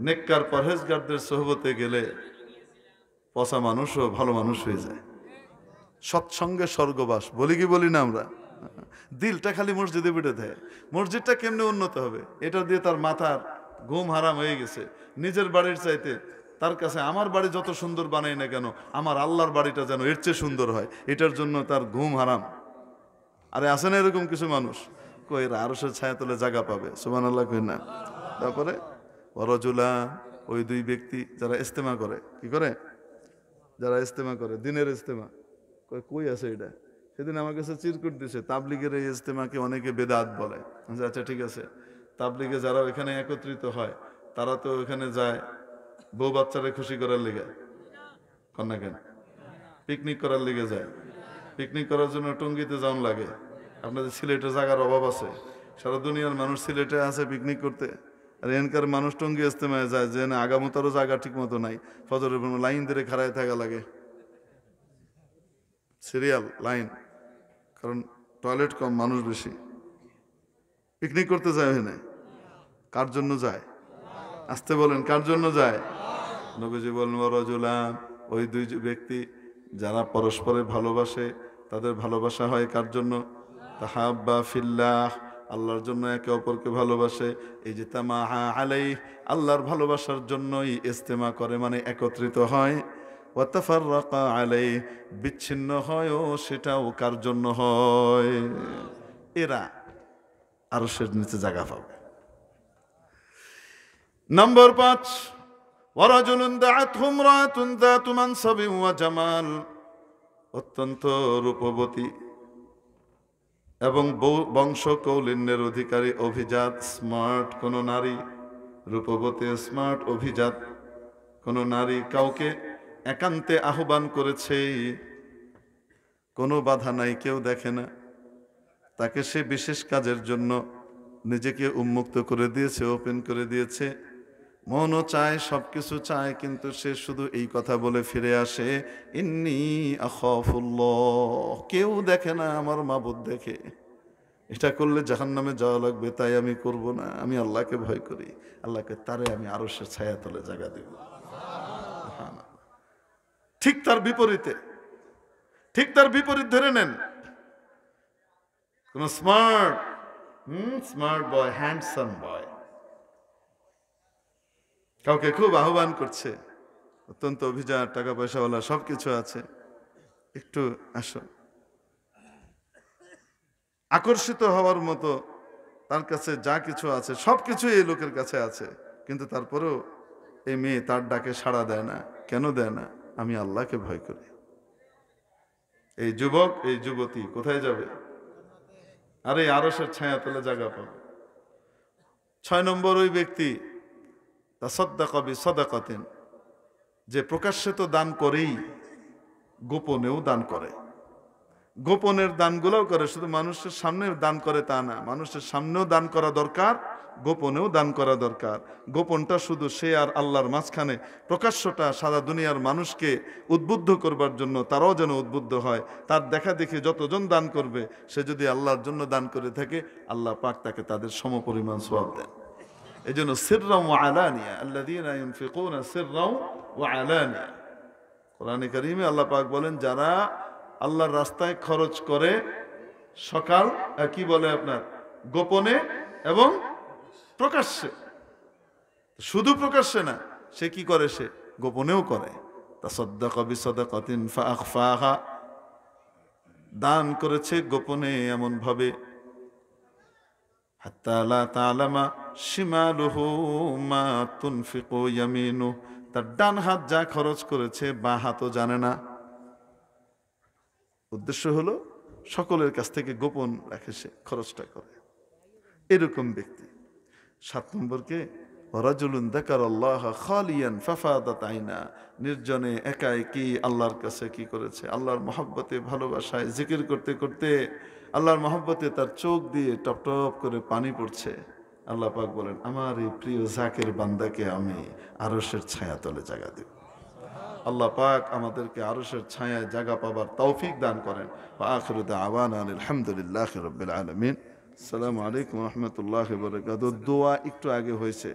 নেককার পরহেজগারদের সোহবতে গেলে পচা মানুষও ভালো মানুষ হয়ে যায়। সৎসঙ্গে স্বর্গবাস বলি কি বলি না আমরা? দিলটা খালি মসজিদে পিঠে দেয়। মসজিদটা কেমনে উন্নত হবে এটা দিয়ে তার মাথার ঘুম হারাম হয়ে গেছে। নিজের বাড়ির চাইতে তার কাছে আমার বাড়ি যত সুন্দর বানাই না কেন, আমার আল্লাহর বাড়িটা যেন এর চেয়ে সুন্দর হয়, এটার জন্য তার ঘুম হারাম। আরে আছে না এরকম কিছু মানুষ? কই এরা আরশের ছায়া তলে জায়গা পাবে, সুবহানাল্লাহ কই না? তারপরে ওয়ারাজুলা, ওই দুই ব্যক্তি যারা ইস্তেমা করে। কি করে? যারা ইস্তেমা করে, দিনের ইস্তেমা। কই আছে এটা? সেদিন আমার কাছে চিরকুট দিছে, তাবলিগের এই ইস্তেমাকে অনেকে বেদাত বলে। আচ্ছা ঠিক আছে, তাবলিগে যারা ওইখানে একত্রিত হয় তারা তো ওইখানে যায় বউ বাচ্চারা খুশি করার লেগে, কন্যা কেন পিকনিক করার লেগে যায়। পিকনিক করার জন্য টঙ্গিতে যাওয়ান লাগে। আপনাদের সিলেটে জায়গার অভাব আছে, সারা দুনিয়ার মানুষ সিলেটে আছে পিকনিক করতে, আর এনকার মানুষ টঙ্গি ইস্তেমায় যায় যে না আগামতারও জায়গা ঠিক মতো নাই, ফজরের লাইন ধরে খাড়ায় থাকা লাগে, সিরিয়াল লাইন, কারণ টয়লেট কম মানুষ বেশি। পিকনিক করতে যায় হয় না, কার জন্য যায়? আসতে বলেন, কার জন্য যায়? নবীজি বলেন ওয়ারাজুলা, ওই দুই ব্যক্তি যারা পরস্পরে ভালোবাসে, তাদের ভালোবাসা হয় কার জন্য? তাহাব্বা ফিল্লাহ, আল্লাহর জন্য একে অপরকে ভালোবাসে। এই যে তামাহা আলাই, আল্লাহর ভালোবাসার জন্যই ইস্তেমা করে, মানে একত্রিত হয়। ওয়াতাফাররাকা আলাই, বিচ্ছিন্ন হয়ও সেটাও কার জন্য হয়? এরা আরশের নিচে জায়গা পাবে। নম্বর 5, ওয়ারাজুলুন দাআতহু ইমরাআতুন যাতু মানসাবিন ওয়া জামাল, অত্যন্ত রূপবতী এবং বংশ কৌলিন্যের অধিকারী, অভিজাত, স্মার্ট কোন নারী, রূপবতী স্মার্ট অভিজাত কোন নারী কাউকে একান্তে আহ্বান করেছে, কোনো বাধা নাই, কেউ দেখে না, তাকে সে বিশেষ কাজের জন্য নিজেকে উন্মুক্ত করে দিয়েছে, ওপেন করে দিয়েছে। মনও চায়, সবকিছু চায়, কিন্তু সে শুধু এই কথা বলে ফিরে আসে, ইন্নী আখাফুল্লাহ, কেউ দেখে না, আমার মাবুদ দেখে। এটা করলে জাহান্নামে যাওয়া লাগবে, তাই আমি করব না, আমি আল্লাহকে ভয় করি, আল্লাহকে তারে আমি আরশের ছায়া তলে জায়গা দেব। ঠিক তার বিপরীতে, ঠিক তার বিপরীত ধরে নেন, কোন স্মার্ট বয়, হ্যান্ডসাম বয় কাউকে খুব আহ্বান করছে, অত্যন্ত অভিজাত, টাকা পয়সাওয়ালা, সবকিছু আছে, একটু আসো। আকর্ষিত হওয়ার মতো তার কাছে যা কিছু আছে সবকিছু এই লোকের কাছে আছে, কিন্তু তারপরেও এই মেয়ে তার ডাকে সাড়া দেয় না। কেন দেয় না? আমি আল্লাহকে ভয় করি। এই যুবক, এই যুবতী কোথায় যাবে? আরে আরশের ছায়া তলে জায়গা পাবে। 6 নম্বর, ওই ব্যক্তি তাসাদ্দাকা বিসাদাকাতিন, যে প্রকাশ্যে তো দান করেই, গোপনেও দান করে। গোপনের দানগুলোও করে, শুধু মানুষের সামনে দান করে তা না, মানুষের সামনেও দান করা দরকার, গোপনেও দান করা দরকার। গোপনটা শুধু সে আর আল্লাহর মাঝখানে, প্রকাশ্যটা সারা দুনিয়ার মানুষকে উদ্বুদ্ধ করবার জন্য, তারাও যেন উদ্বুদ্ধ হয়। তার দেখা দেখে যতজন দান করবে, সে যদি আল্লাহর জন্য দান করে থাকে, আল্লাহ পাক তাকে তাদের সমপরিমাণ সওয়াব দেন। এই জন্য সিররাও ওয়া আলানিয়া, আল্লাযীনা ইউনফিকুনা সিররাও ওয়া আলানিয়া, কোরআনে কারীমে আল্লাহ পাক বলেন যারা আল্লাহর রাস্তায় খরচ করে, সকাল কি বলে আপনার, গোপনে এবং প্রকাশ্যে। শুধু প্রকাশ্যে না, সে কি করে? সে গোপনেও করে। তাসাদ্দাকা বিসাদাকাতিন ফাআখফাহা, দান করেছে গোপনে এমন ভাবে, হাত্তা লা তা'লামা শিমালুহু মা তুনফিকু ইয়ামিনুহু, তার ডান হাত যা খরচ করেছে বাঁ হাতও জানে না। উদ্দেশ্য হলো সকলের কাছ থেকে গোপন রাখে, সে খরচটা করে। এরকম ব্যক্তি। 7 নম্বরকে রাজুলুন যাকারাল্লাহ খালিয়ান ফাফাদাত আইনা, নির্জনে একা একই আল্লাহর কাছে কি করেছে? আল্লাহর মহব্বতে, ভালোবাসায় জিকির করতে করতে আল্লাহর মহব্বতে তার চোখ দিয়ে টপ টপ করে পানি পড়ছে। আল্লাহ পাক বলেন, আমার এই প্রিয় জাকের বান্দাকে আমি আরশের ছায়া তলে জায়গা দেব। আল্লাহ পাক আমাদেরকে আরশের ছায়ায় জায়গা পাবার তৌফিক দান করেন। ওয়া আখিরু দাওয়ানা আলহামদুলিল্লাহি রাব্বিল আলামিন। আসসালামু আলাইকুম ওয়া রাহমাতুল্লাহি ওয়া বারাকাতুহু। দোয়া একটু আগে হয়েছে।